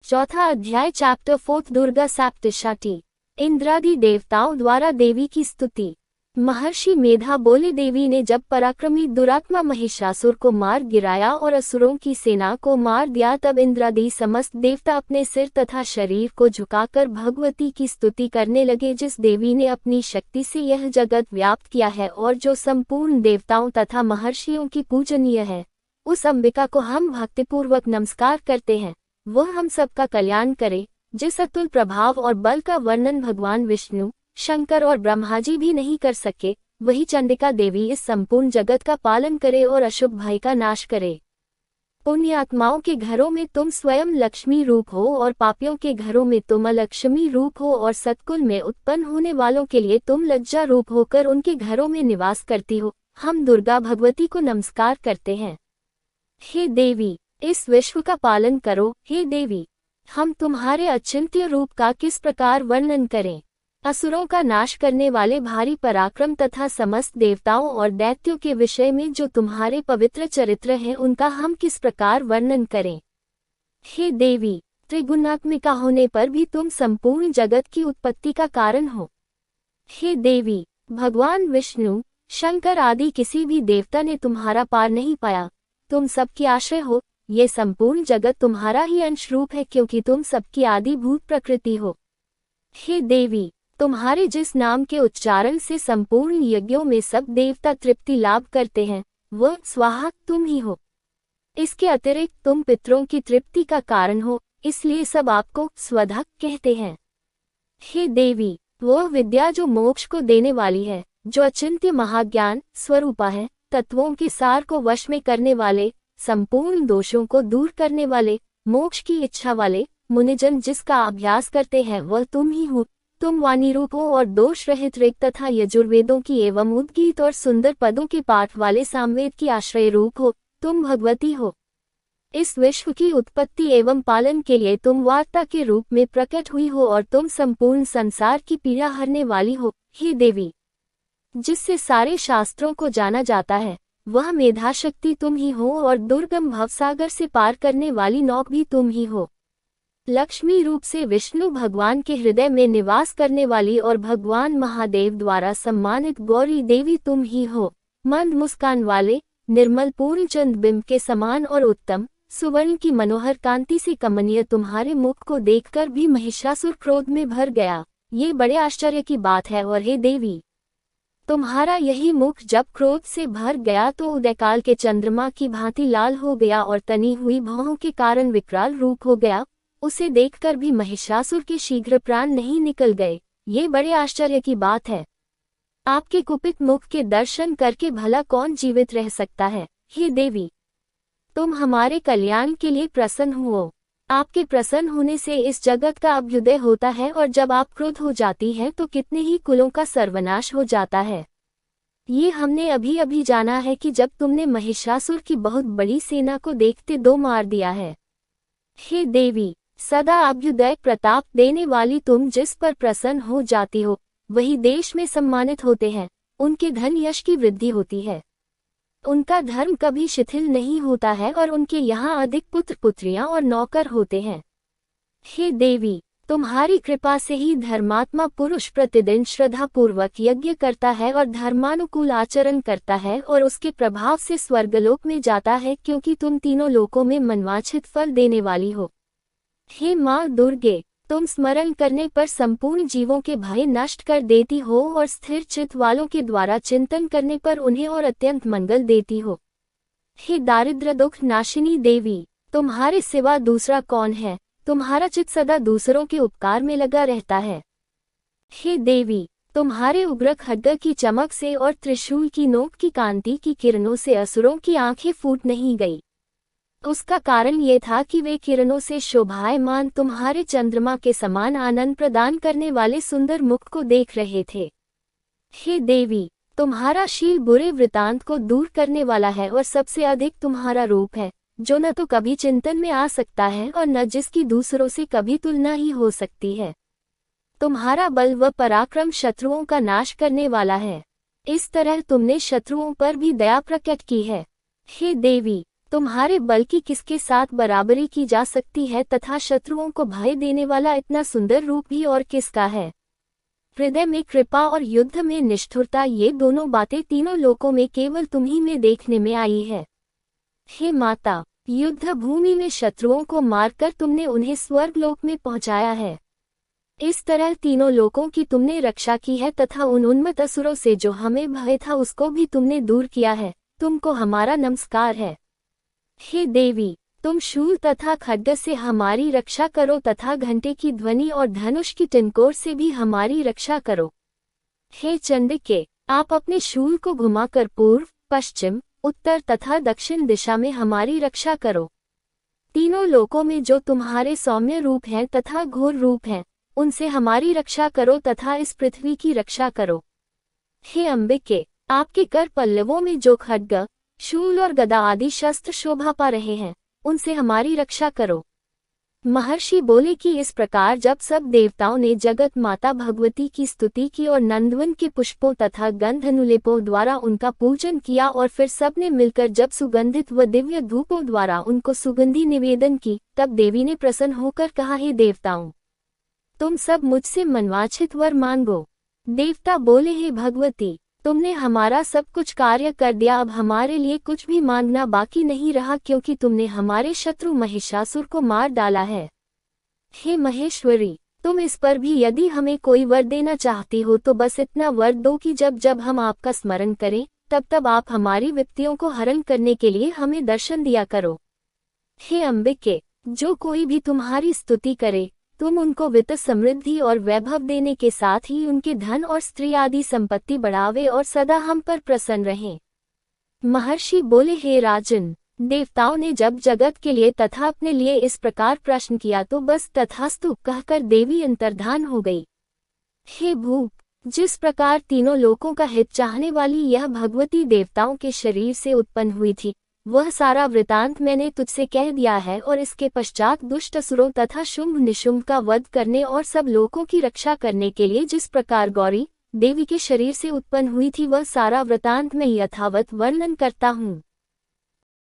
चौथा अध्याय चैप्टर 4 दुर्गा सप्तशती। इंद्रादि देवताओं द्वारा देवी की स्तुति। महर्षि मेधा बोले, देवी ने जब पराक्रमी दुरात्मा महिषासुर को मार गिराया और असुरों की सेना को मार दिया, तब इंद्रादि समस्त देवता अपने सिर तथा शरीर को झुकाकर भगवती की स्तुति करने लगे, जिस देवी ने अपनी शक्ति से यह जगत व्याप्त किया है और जो संपूर्ण देवताओं तथा महर्षियों की पूजनीय है। उस अंबिका को हम भक्तिपूर्वक नमस्कार करते हैं। वह हम सबका कल्याण करे। जिस अतुल प्रभाव और बल का वर्णन भगवान विष्णु, शंकर और ब्रह्मा जी भी नहीं कर सके, वही चंडिका देवी इस संपूर्ण जगत का पालन करे और अशुभ भय का नाश करे। पुण्यात्माओं के घरों में तुम स्वयं लक्ष्मी रूप हो और पापियों के घरों में तुम अलक्ष्मी रूप हो, और सत्कुल में उत्पन्न होने वालों के लिए तुम लज्जा रूप होकर उनके घरों में निवास करती हो। हम दुर्गा भगवती को नमस्कार करते हैं। हे देवी, इस विश्व का पालन करो। हे देवी, हम तुम्हारे अचिंत्य रूप का किस प्रकार वर्णन करें। असुरों का नाश करने वाले भारी पराक्रम तथा समस्त देवताओं और दैत्यों के विषय में जो तुम्हारे पवित्र चरित्र हैं, उनका हम किस प्रकार वर्णन करें। हे देवी, त्रिगुणात्मिका होने पर भी तुम संपूर्ण जगत की उत्पत्ति का कारण हो। हे देवी, भगवान विष्णु, शंकर आदि किसी भी देवता ने तुम्हारा पार नहीं पाया। तुम सबकी आश्रय हो। ये संपूर्ण जगत तुम्हारा ही अंश रूप है, क्योंकि तुम सबकी आदिभूत प्रकृति हो। हे देवी, तुम्हारे जिस नाम के उच्चारण से संपूर्ण यज्ञों में सब देवता तृप्ति लाभ करते हैं, वह स्वाहा तुम ही हो। इसके अतिरिक्त तुम पितरों की तृप्ति का कारण हो, इसलिए सब आपको स्वधा कहते हैं। हे देवी, वह विद्या जो मोक्ष को देने वाली है, जो अचिंत्य महाज्ञान स्वरूपा है, तत्वों के सार को वश में करने वाले, संपूर्ण दोषों को दूर करने वाले, मोक्ष की इच्छा वाले मुनिजन जिसका अभ्यास करते हैं, वह तुम ही हो। तुम वाणी रूप हो और दोष रहित ऋग तथा यजुर्वेदों की एवं उद्गीत और सुंदर पदों के पाठ वाले सामवेद की आश्रय रूप हो। तुम भगवती हो। इस विश्व की उत्पत्ति एवं पालन के लिए तुम वार्ता के रूप में प्रकट हुई हो, और तुम संपूर्ण संसार की पीड़ा हरने वाली हो। हे देवी, जिससे सारे शास्त्रों को जाना जाता है, वह मेधा शक्ति तुम ही हो, और दुर्गम भवसागर से पार करने वाली नौक भी तुम ही हो। लक्ष्मी रूप से विष्णु भगवान के हृदय में निवास करने वाली और भगवान महादेव द्वारा सम्मानित गौरी देवी तुम ही हो। मंद मुस्कान वाले, निर्मल पूर्ण चंद बिंब के समान और उत्तम सुवर्ण की मनोहर कांति से कमनीय तुम्हारे मुख को देखकर भी महिषासुर क्रोध में भर गया। ये बड़े आश्चर्य की बात है। और हे देवी, तुम्हारा यही मुख जब क्रोध से भर गया तो उदयकाल के चंद्रमा की भांति लाल हो गया और तनी हुई भौहों के कारण विकराल रूप हो गया। उसे देखकर भी महिषासुर के शीघ्र प्राण नहीं निकल गए। ये बड़े आश्चर्य की बात है। आपके कुपित मुख के दर्शन करके भला कौन जीवित रह सकता है। हे देवी, तुम हमारे कल्याण के लिए प्रसन्न हुओ। आपके प्रसन्न होने से इस जगत का अभ्युदय होता है, और जब आप क्रोध हो जाती हैं तो कितने ही कुलों का सर्वनाश हो जाता है। ये हमने अभी अभी जाना है कि जब तुमने महिषासुर की बहुत बड़ी सेना को देखते दो मार दिया है। हे देवी, सदा अभ्युदय प्रताप देने वाली तुम जिस पर प्रसन्न हो जाती हो, वही देश में सम्मानित होते हैं। उनके धन यश की वृद्धि होती है। उनका धर्म कभी शिथिल नहीं होता है, और उनके यहाँ अधिक पुत्र पुत्रियां और नौकर होते हैं। हे देवी, तुम्हारी कृपा से ही धर्मात्मा पुरुष प्रतिदिन श्रद्धा पूर्वक यज्ञ करता है और धर्मानुकूल आचरण करता है, और उसके प्रभाव से स्वर्गलोक में जाता है, क्योंकि तुम तीनों लोकों में मनवांछित फल देने वाली हो। हे माँ दुर्गे, तुम स्मरण करने पर संपूर्ण जीवों के भय नष्ट कर देती हो, और स्थिर चित्त वालों के द्वारा चिंतन करने पर उन्हें और अत्यंत मंगल देती हो। हे दारिद्र्य दुख नाशिनी देवी, तुम्हारे सिवा दूसरा कौन है। तुम्हारा चित्त सदा दूसरों के उपकार में लगा रहता है। हे देवी, तुम्हारे उग्र खड्ग की चमक से और त्रिशूल की नोक की कांति की किरणों से असुरों की आंखें फूट नहीं गई। उसका कारण ये था कि वे किरणों से शोभायमान तुम्हारे चंद्रमा के समान आनंद प्रदान करने वाले सुंदर मुख को देख रहे थे। हे देवी, तुम्हारा शील बुरे वृतांत को दूर करने वाला है, और सबसे अधिक तुम्हारा रूप है, जो न तो कभी चिंतन में आ सकता है और न जिसकी दूसरों से कभी तुलना ही हो सकती है। तुम्हारा बल व पराक्रम शत्रुओं का नाश करने वाला है। इस तरह तुमने शत्रुओं पर भी दया प्रकट की है। हे देवी, तुम्हारे बल की किसके साथ बराबरी की जा सकती है तथा शत्रुओं को भय देने वाला इतना सुंदर रूप भी और किसका है। हृदय में कृपा और युद्ध में निष्ठुरता, ये दोनों बातें तीनों लोकों में केवल तुम्ही में देखने में आई है। हे माता, युद्ध भूमि में शत्रुओं को मारकर तुमने उन्हें स्वर्गलोक में पहुंचाया है। इस तरह तीनों लोकों की तुमने रक्षा की है तथा उन उन्मत्त असुरों से जो हमें भय था उसको भी तुमने दूर किया है। तुमको हमारा नमस्कार है। हे देवी, तुम शूल तथा खड्ग से हमारी रक्षा करो तथा घंटे की ध्वनि और धनुष की टिनकोर से भी हमारी रक्षा करो। हे चंडिके, आप अपने शूल को घुमाकर पूर्व, पश्चिम, उत्तर तथा दक्षिण दिशा में हमारी रक्षा करो। तीनों लोकों में जो तुम्हारे सौम्य रूप हैं तथा घोर रूप हैं, उनसे हमारी रक्षा करो तथा इस पृथ्वी की रक्षा करो। हे अंबिके, आपके कर पल्लवों में जो खड्ग, शूल और गदा आदि शस्त्र शोभा पा रहे हैं, उनसे हमारी रक्षा करो। महर्षि बोले कि इस प्रकार जब सब देवताओं ने जगत माता भगवती की स्तुति की और नंदवन के पुष्पों तथा गंधनुलेपों द्वारा उनका पूजन किया और फिर सबने मिलकर जब सुगंधित व दिव्य धूपों द्वारा उनको सुगंधि निवेदन की, तब देवी ने प्रसन्न होकर कहा, हे देवताओं, तुम सब मुझसे मनवांछित वर मांगो। देवता बोले, हे भगवती, तुमने हमारा सब कुछ कार्य कर दिया, अब हमारे लिए कुछ भी मांगना बाकी नहीं रहा, क्योंकि तुमने हमारे शत्रु महिषासुर को मार डाला है। हे महेश्वरी, तुम इस पर भी यदि हमें कोई वर देना चाहती हो तो बस इतना वर दो कि जब जब हम आपका स्मरण करें तब तब आप हमारी विपत्तियों को हरण करने के लिए हमें दर्शन दिया करो। हे अंबिके, जो कोई भी तुम्हारी स्तुति करे, तुम उनको वित्त समृद्धि और वैभव देने के साथ ही उनके धन और स्त्री आदि संपत्ति बढ़ावे और सदा हम पर प्रसन्न रहें। महर्षि बोले, हे राजन, देवताओं ने जब जगत के लिए तथा अपने लिए इस प्रकार प्रश्न किया तो बस तथास्तु कहकर देवी अंतर्धान हो गई। हे भूप, जिस प्रकार तीनों लोकों का हित चाहने वाली यह भगवती देवताओं के शरीर से उत्पन्न हुई थी, वह सारा वृतांत मैंने तुझसे कह दिया है और इसके पश्चात दुष्ट असुरों तथा शुंभ निशुंभ का वध करने और सब लोकों की रक्षा करने के लिए जिस प्रकार गौरी देवी के शरीर से उत्पन्न हुई थी, वह सारा वृतांत मैं यथावत वर्णन करता हूँ।